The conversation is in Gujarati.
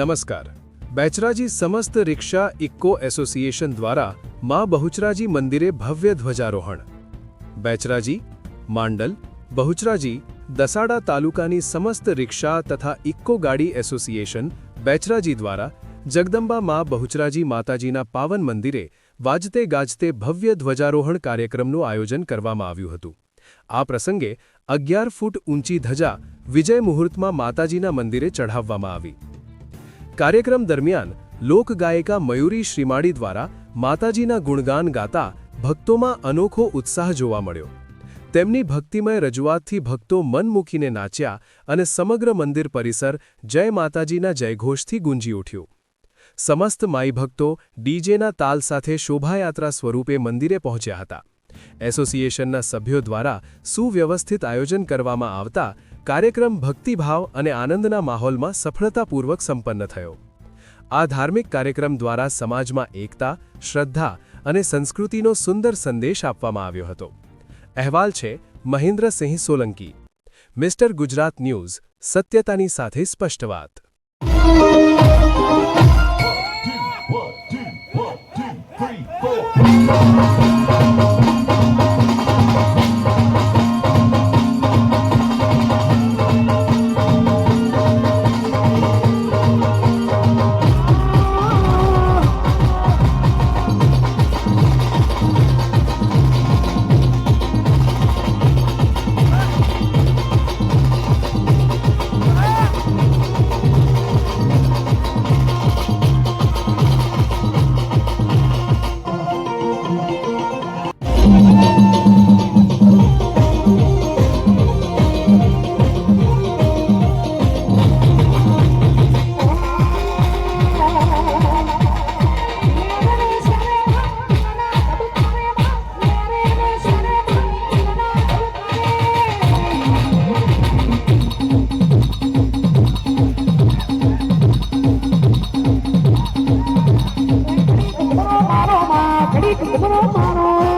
નમસ્કાર। બેચરાજી સમસ્ત રિક્ષા ઇક્કો એસોસિએશન દ્વારા માં બહુચરાજી મંદિરે ભવ્ય ધ્વજારોહણ। બેચરાજી, માંડલ, બહુચરાજી, દસાડા તાલુકાની સમસ્ત રિક્ષા તથા ઇક્કો ગાડી એસોસિએશન બેચરાજી દ્વારા જગદંબા માં બહુચરાજી માતાજીના પાવન મંદિરે વાજતે ગાજતે ભવ્ય ધ્વજારોહણ કાર્યક્રમનું આયોજન કરવામાં આવ્યું હતું। આ પ્રસંગે 11 ફૂટ ઊંચી ધજા વિજય મુહૂર્તમાં માતાજીના મંદિરે ચઢાવવામાં આવી। કાર્યક્રમ દરમિયાન લોકગાયિકા મયુરી શ્રીમાળી દ્વારા માતાજીના ગુણગાન ગાતા ભક્તોમાં અનોખો ઉત્સાહ જોવા મળ્યો। તેમની ભક્તિમય રજૂઆતથી ભક્તો મન મૂકીને નાચ્યા અને સમગ્ર મંદિર પરિસર જય માતાજીના જયઘોષથી ગુંજી ઉઠ્યું। સમસ્ત માઈ ભક્તો ડીજેના તાલ સાથે શોભાયાત્રા સ્વરૂપે મંદિરે પહોંચ્યા હતા। એસોસિએશનના સભ્યો દ્વારા સુવ્યવસ્થિત આયોજન કરવામાં આવતા કાર્યક્રમ ભક્તિભાવ અને આનંદના માહોલમાં સફળતાપૂર્વક સંપન્ન થયો। આ ધાર્મિક કાર્યક્રમ દ્વારા સમાજમાં એકતા, શ્રદ્ધા અને સંસ્કૃતિનો સુંદર સંદેશ આપવામાં આવ્યો હતો। અહેવાલ છે મહેન્દ્રસિંહ સોલંકી। મિસ્ટર ગુજરાત ન્યૂઝ, સત્યતાની સાથે સ્પષ્ટ વાત। મારો